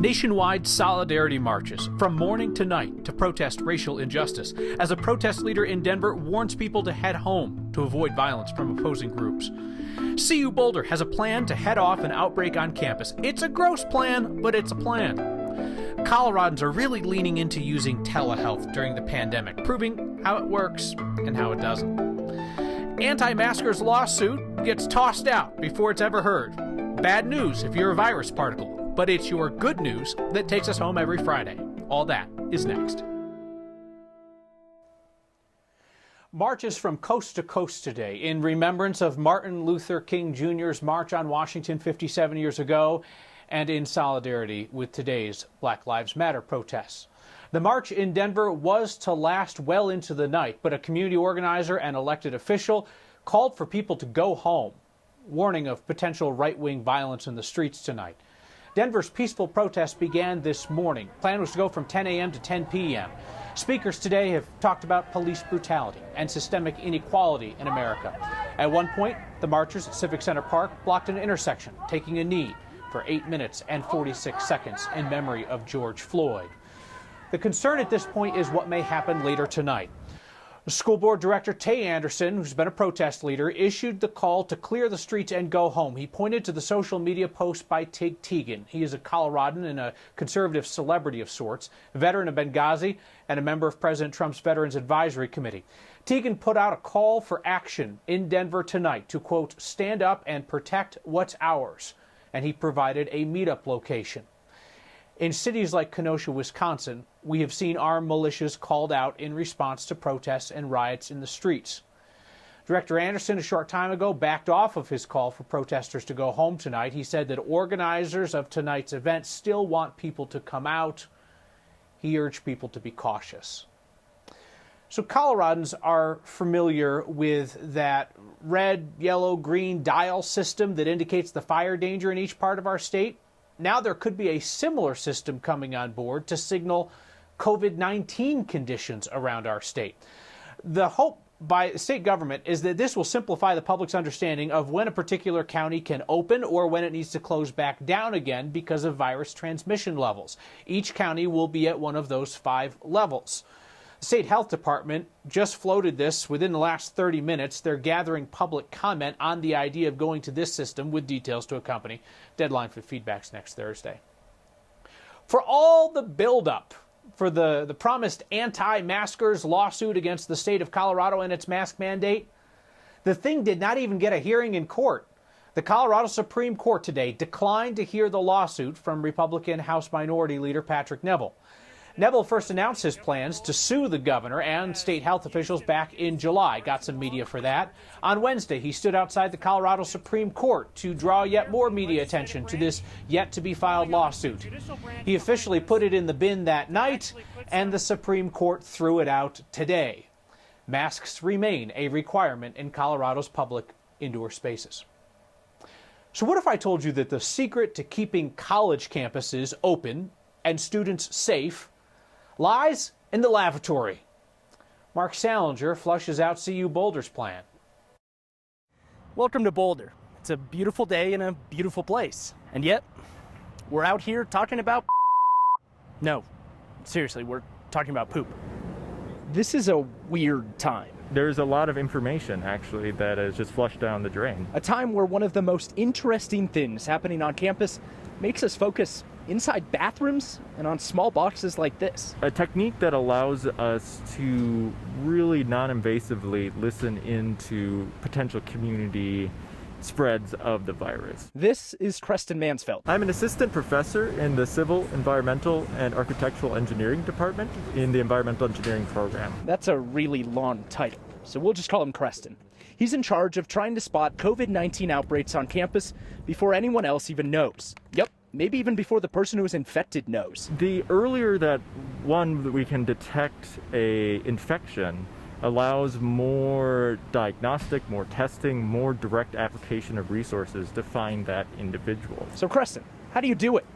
Nationwide solidarity marches from morning to night to protest racial injustice, as a protest leader in Denver warns people to head home to avoid violence from opposing groups. CU Boulder has a plan to head off an outbreak on campus. It's a gross plan, but it's a plan. Coloradans are really leaning into using telehealth during the pandemic, proving how it works and how it doesn't. Anti-maskers lawsuit gets tossed out before it's ever heard. Bad news if you're a virus particle, but it's your good news that takes us home every Friday. All that is next. Marches from coast to coast today in remembrance of Martin Luther King Jr.'s March on Washington 57 years ago and in solidarity with today's Black Lives Matter protests. The march in Denver was to last well into the night, but a community organizer and elected official called for people to go home, warning of potential right-wing violence in the streets tonight. Denver's peaceful protest began this morning. Plan was to go from 10 a.m. to 10 p.m. Speakers today have talked about police brutality and systemic inequality in America. At one point, the marchers at Civic Center Park blocked an intersection, taking a knee for 8 minutes and 46 seconds in memory of George Floyd. The concern at this point is what may happen later tonight. School Board Director Tay Anderson, who's been a protest leader, issued the call to clear the streets and go home. He pointed to the social media post by Tig Teagan. He is a Coloradan and a conservative celebrity of sorts, a veteran of Benghazi and a member of President Trump's Veterans Advisory Committee. Teagan put out a call for action in Denver tonight to, quote, stand up and protect what's ours. And he provided a meetup location. In cities like Kenosha, Wisconsin, we have seen armed militias called out in response to protests and riots in the streets. Director Anderson, a short time ago, backed off of his call for protesters to go home tonight. He said that organizers of tonight's event still want people to come out. He urged people to be cautious. So Coloradans are familiar with that red, yellow, green dial system that indicates the fire danger in each part of our state. Now there could be a similar system coming on board to signal COVID-19 conditions around our state. The hope by the state government is that this will simplify the public's understanding of when a particular county can open or when it needs to close back down again because of virus transmission levels. Each county will be at one of those 5 levels. The State Health Department just floated this within the last 30 minutes. They're gathering public comment on the idea of going to this system with details to accompany. Deadline for feedback's next Thursday. For all the buildup for the promised anti-maskers lawsuit against the state of Colorado and its mask mandate, the thing did not even get a hearing in court. The Colorado Supreme Court today declined to hear the lawsuit from Republican House Minority Leader Patrick Neville. Neville first announced his plans to sue the governor and state health officials back in July. Got some media for that. On Wednesday, he stood outside the Colorado Supreme Court to draw yet more media attention to this yet-to-be-filed lawsuit. He officially put it in the bin that night, and the Supreme Court threw it out today. Masks remain a requirement in Colorado's public indoor spaces. So what if I told you that the secret to keeping college campuses open and students safe lies in the lavatory? Mark Salinger flushes out CU Boulder's plan. Welcome to Boulder. It's a beautiful day in a beautiful place. And yet, we're out here talking about No, seriously, we're talking about poop. This is a weird time. There's a lot of information, actually, that is just flushed down the drain. A time where one of the most interesting things happening on campus makes us focus inside bathrooms and on small boxes like this. A technique that allows us to really non-invasively listen into potential community spreads of the virus. This is Creston Mansfeld. I'm an assistant professor in the Civil, Environmental, and Architectural Engineering department in the Environmental Engineering program. That's a really long title, so we'll just call him Creston. He's in charge of trying to spot COVID-19 outbreaks on campus before anyone else even knows. Yep. Maybe even before the person who is infected knows. The earlier that we can detect a infection allows more diagnostic, more testing, more direct application of resources to find that individual. So Creston, how do you do it?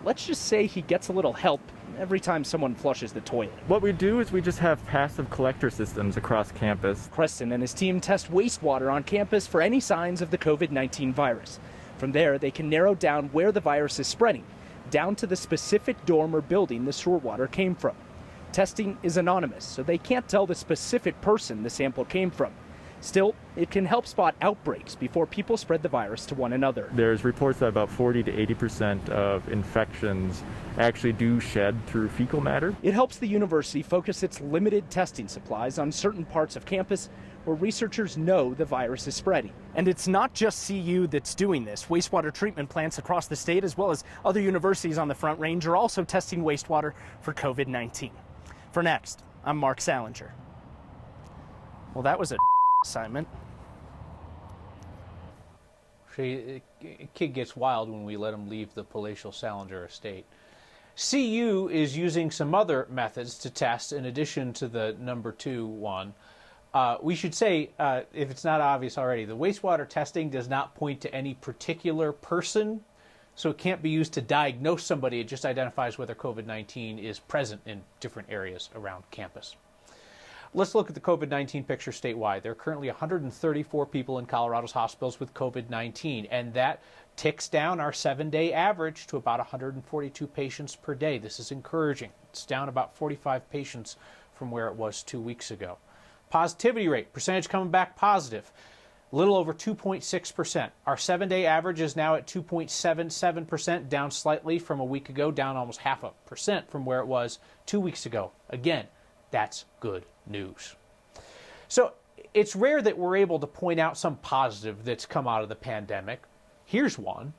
Let's just say he gets a little help every time someone flushes the toilet. What we do is we just have passive collector systems across campus. Creston and his team test wastewater on campus for any signs of the COVID-19 virus. From there, they can narrow down where the virus is spreading, down to the specific dorm or building the sewer water came from. Testing is anonymous, so they can't tell the specific person the sample came from. Still, it can help spot outbreaks before people spread the virus to one another. There's reports that about 40 to 80% of infections actually do shed through fecal matter. It helps the university focus its limited testing supplies on certain parts of campus where researchers know the virus is spreading. And it's not just CU that's doing this. Wastewater treatment plants across the state, as well as other universities on the Front Range, are also testing wastewater for COVID-19. For Next, I'm Mark Salinger. Well, that was a assignment. See, a kid gets wild when we let him leave the palatial Salinger estate. CU is using some other methods to test in addition to the number 2 one. We should say, if it's not obvious already, the wastewater testing does not point to any particular person, so it can't be used to diagnose somebody. It just identifies whether COVID-19 is present in different areas around campus. Let's look at the COVID-19 picture statewide. There are currently 134 people in Colorado's hospitals with COVID-19, and that ticks down our 7-day average to about 142 patients per day. This is encouraging. It's down about 45 patients from where it was 2 weeks ago. Positivity rate, percentage coming back positive, a little over 2.6%. Our 7-day average is now at 2.77%, down slightly from a week ago, down almost 0.5% from where it was 2 weeks ago. Again, that's good news. So it's rare that we're able to point out some positive that's come out of the pandemic. Here's one: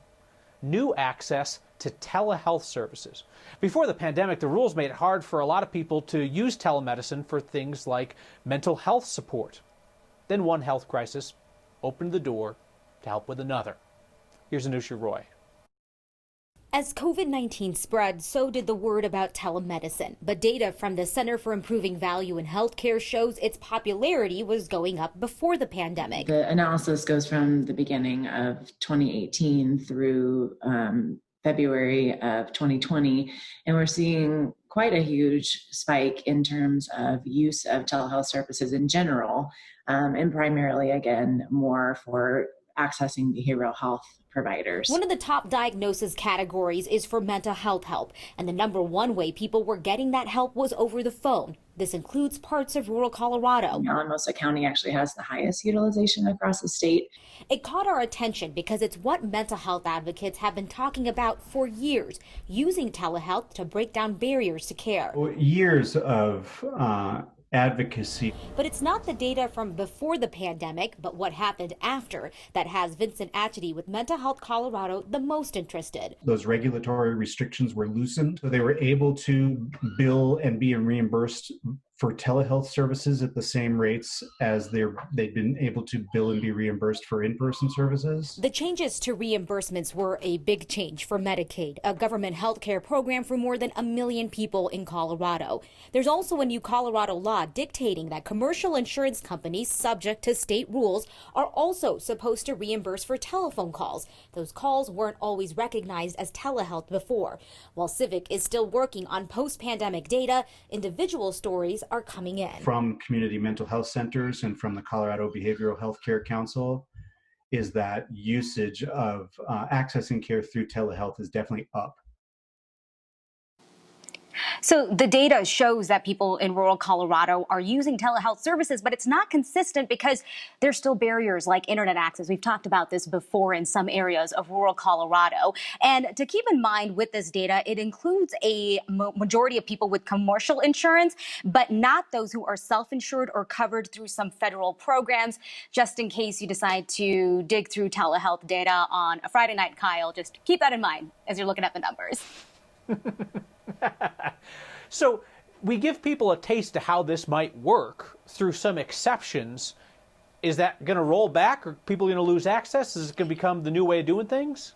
new access to telehealth services. Before the pandemic, the rules made it hard for a lot of people to use telemedicine for things like mental health support. Then one health crisis opened the door to help with another. Here's Anusha Roy. As COVID-19 spread, so did the word about telemedicine. But data from the Center for Improving Value in Healthcare shows its popularity was going up before the pandemic. The analysis goes from the beginning of 2018 through February of 2020, and we're seeing quite a huge spike in terms of use of telehealth services in general, and primarily, again, more for accessing behavioral health providers. One of the top diagnosis categories is for mental health help, and the number one way people were getting that help was over the phone. This includes parts of rural Colorado. Alamosa County actually has the highest utilization across the state. It caught our attention because it's what mental health advocates have been talking about for years, using telehealth to break down barriers to care. Years of advocacy. But it's not the data from before the pandemic, but what happened after that has Vincent Atchity with Mental Health Colorado the most interested. Those regulatory restrictions were loosened, so they were able to bill and be reimbursed for telehealth services at the same rates as they'd been able to bill and be reimbursed for in-person services. The changes to reimbursements were a big change for Medicaid, a government health care program for more than 1 million people in Colorado. There's also a new Colorado law dictating that commercial insurance companies subject to state rules are also supposed to reimburse for telephone calls. Those calls weren't always recognized as telehealth before. While Civic is still working on post-pandemic data, individual stories are coming in. From community mental health centers and from the Colorado Behavioral Health Care Council is that usage of accessing care through telehealth is definitely up. So the data shows that people in rural Colorado are using telehealth services, but it's not consistent because there's still barriers like internet access. We've talked about this before in some areas of rural Colorado. And to keep in mind with this data, it includes a majority of people with commercial insurance, but not those who are self-insured or covered through some federal programs. Just in case you decide to dig through telehealth data on a Friday night, Kyle, just keep that in mind as you're looking at the numbers. So we give people a taste of how this might work through some exceptions. Is that going to roll back? Are people going to lose access? Is it going to become the new way of doing things?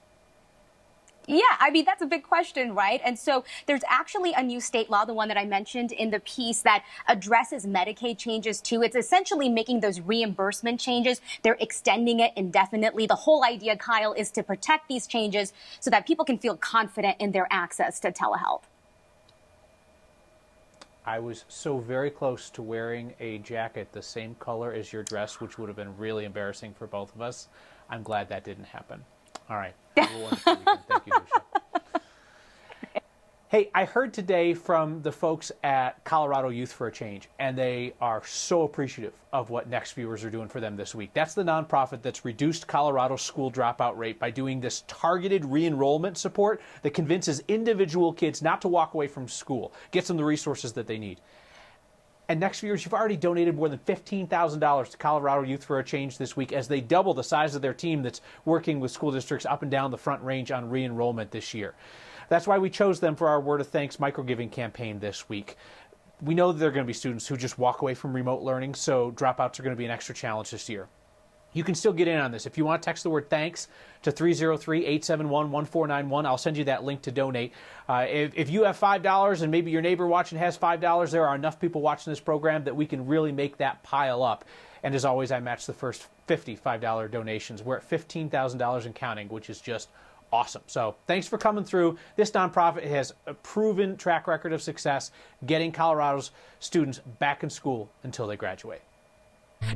Yeah, I mean, that's a big question, right? And so there's actually a new state law, the one that I mentioned in the piece, that addresses Medicaid changes too. It's essentially making those reimbursement changes. They're extending it indefinitely. The whole idea, Kyle, is to protect these changes so that people can feel confident in their access to telehealth. I was so very close to wearing a jacket the same color as your dress, which would have been really embarrassing for both of us. I'm glad that didn't happen. All right. Have a wonderful weekend. Thank you, Lucia. Hey, I heard today from the folks at Colorado Youth for a Change, and they are so appreciative of what Next Viewers are doing for them this week. That's the nonprofit that's reduced Colorado's school dropout rate by doing this targeted re-enrollment support that convinces individual kids not to walk away from school, gets them the resources that they need. And Next Viewers, you've already donated more than $15,000 to Colorado Youth for a Change this week as they double the size of their team that's working with school districts up and down the Front Range on re-enrollment this year. That's why we chose them for our Word of Thanks microgiving campaign this week. We know that there are going to be students who just walk away from remote learning, so dropouts are going to be an extra challenge this year. You can still get in on this. If you want to text the word thanks to 303-871-1491, I'll send you that link to donate. If you have $5 and maybe your neighbor watching has $5, there are enough people watching this program that we can really make that pile up. And as always, I match the first 50 $5 donations. We're at $15,000 and counting, which is just awesome. So thanks for coming through. This nonprofit has a proven track record of success getting Colorado's students back in school until they graduate.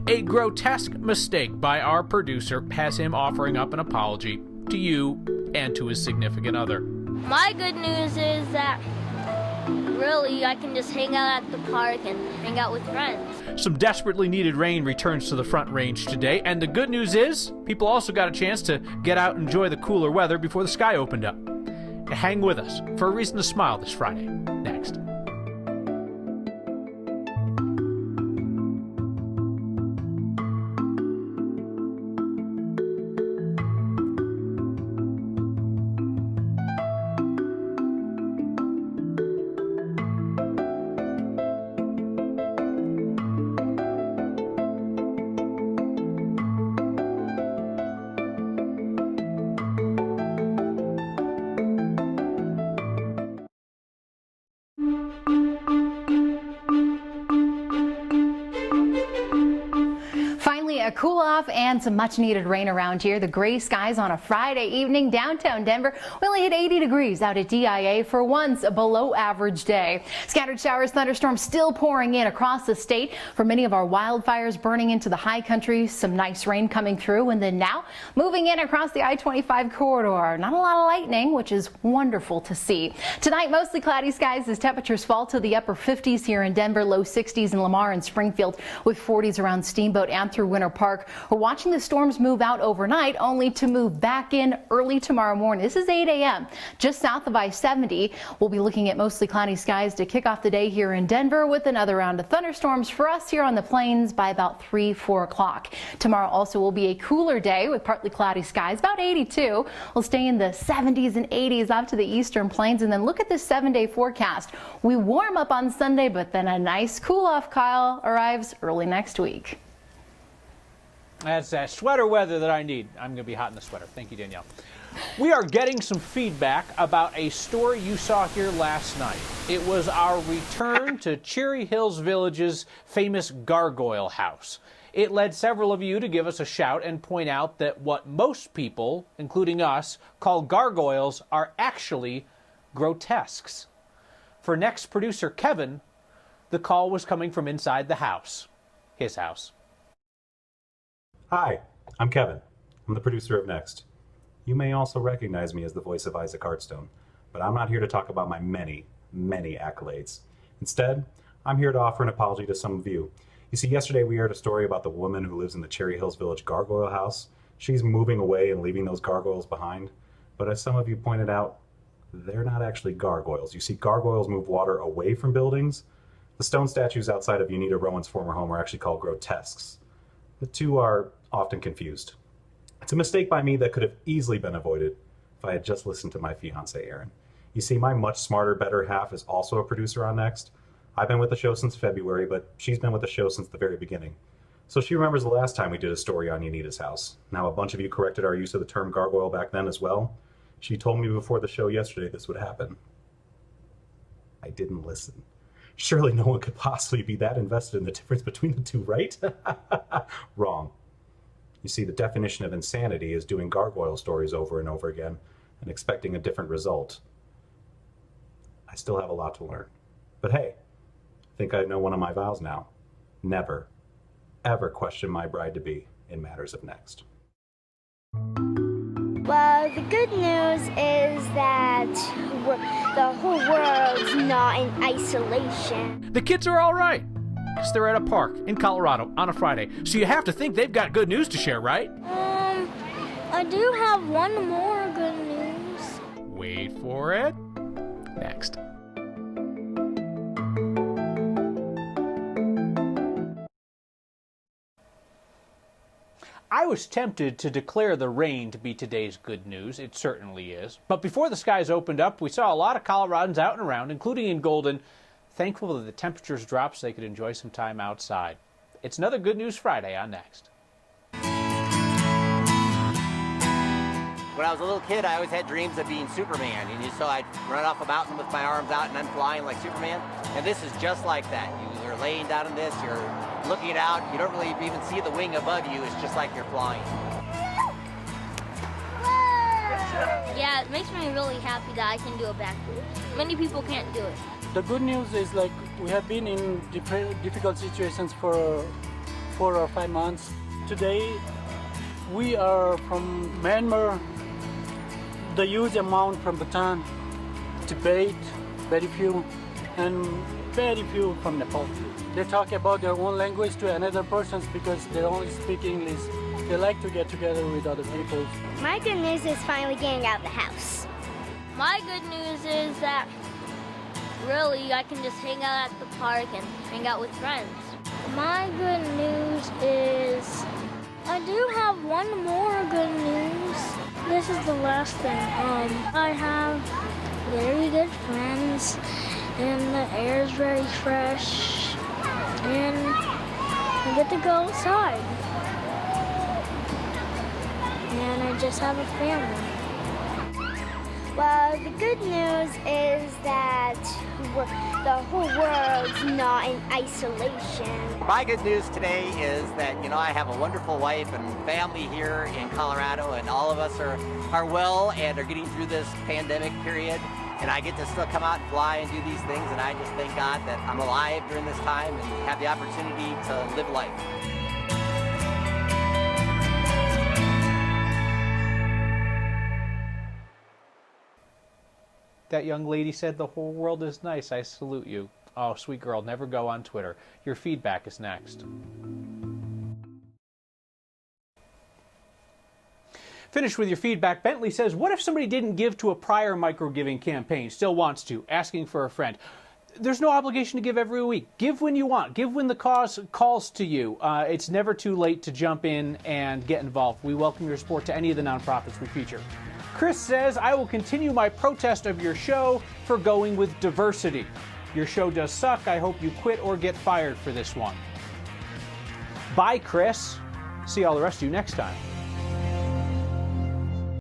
A grotesque mistake by our producer has him offering up an apology to you and to his significant other. My good news is that really I can just hang out at the park and hang out with friends. Some desperately needed rain returns to the Front Range today, and the good news is people also got a chance to get out and enjoy the cooler weather before the sky opened up. Hang with us for a reason to smile this Friday. Next. A cool off and some much needed rain around here. The gray skies on a Friday evening. Downtown Denver will only hit 80 degrees out at DIA for once a below average day. Scattered showers, thunderstorms still pouring in across the state. For many of our wildfires burning into the high country, some nice rain coming through, and then now moving in across the I-25 corridor. Not a lot of lightning, which is wonderful to see. Tonight, mostly cloudy skies as temperatures fall to the upper 50s here in Denver, low 60s in Lamar and Springfield, with 40s around Steamboat and through Winter Park. We're watching the storms move out overnight, only to move back in early tomorrow morning. This is 8 a.m. just south of I-70. We'll be looking at mostly cloudy skies to kick off the day here in Denver, with another round of thunderstorms for us here on the plains by about 3-4 o'clock. Tomorrow also will be a cooler day with partly cloudy skies, about 82. We'll stay in the 70s and 80s up to the eastern plains. And then look at this 7-day forecast. We warm up on Sunday, but then a nice cool off, Kyle, arrives early next week. That's that sweater weather that I need. I'm going to be hot in the sweater. Thank you, Danielle. We are getting some feedback about a story you saw here last night. It was our return to Cherry Hills Village's famous gargoyle house. It led several of you to give us a shout and point out that what most people, including us, call gargoyles are actually grotesques. For Next producer Kevin, the call was coming from inside the house, his house. Hi, I'm Kevin. I'm the producer of Next. You may also recognize me as the voice of Isaac Hartstone, but I'm not here to talk about my many, many accolades. Instead, I'm here to offer an apology to some of you. You see, yesterday we aired a story about the woman who lives in the Cherry Hills Village gargoyle house. She's moving away and leaving those gargoyles behind. But as some of you pointed out, they're not actually gargoyles. You see, gargoyles move water away from buildings. The stone statues outside of Unita Rowan's former home are actually called grotesques. The two are often confused. It's a mistake by me that could have easily been avoided if I had just listened to my fiance, Erin. You see, my much smarter, better half is also a producer on Next. I've been with the show since February, but she's been with the show since the very beginning. So she remembers the last time we did a story on Unita's house. Now, a bunch of you corrected our use of the term gargoyle back then as well. She told me before the show yesterday this would happen. I didn't listen. Surely no one could possibly be that invested in the difference between the two, right? Wrong. You see, the definition of insanity is doing gargoyle stories over and over again and expecting a different result. I still have a lot to learn. But hey, I think I know one of my vows now. Never, ever question my bride-to-be in matters of Next. Well, the good news is that the whole world's not in isolation. The kids are all right, because they're at a park in Colorado on a Friday. So you have to think they've got good news to share, right? I do have one more good news. Wait for it. Next. I was tempted to declare the rain to be today's good news. It certainly is. But before the skies opened up, we saw a lot of Coloradans out and around, including in Golden, thankful that the temperatures dropped so they could enjoy some time outside. It's another Good News Friday on Next. When I was a little kid, I always had dreams of being Superman. And so I'd run off a mountain with my arms out and I'm flying like Superman. And this is just like that. You're laying down in this, you're looking out, you don't really even see the wing above you. It's just like you're flying. Yeah, it makes me really happy that I can do a backflip. Many people can't do it. The good news is, like, we have been in difficult situations for 4 or 5 months. Today, we are from Myanmar, the huge amount from Bhutan, Tibet, very few, and very few from Nepal. They talk about their own language to another person because they only speak English. They like to get together with other people. My good news is finally getting out of the house. My good news is that really I can just hang out at the park and hang out with friends. My good news is I do have one more good news. This is the last thing. I have very good friends and the air is very fresh and I get to go outside. And I just have a family. Well, the good news is that the whole world's not in isolation. My good news today is that, I have a wonderful wife and family here in Colorado, and all of us are well and are getting through this pandemic period. And I get to still come out and fly and do these things, and I just thank God that I'm alive during this time and have the opportunity to live life. That young lady said the whole world is nice. I salute you. Oh, sweet girl, never go on Twitter. Your feedback is next. Finished with your feedback, Bentley says, what if somebody didn't give to a prior micro-giving campaign, still wants to, asking for a friend? There's no obligation to give every week. Give when you want. Give when the cause calls to you. It's never too late to jump in and get involved. We welcome your support to any of the nonprofits we feature. Chris says, I will continue my protest of your show for going with diversity. Your show does suck. I hope you quit or get fired for this one. Bye, Chris. See all the rest of you next time.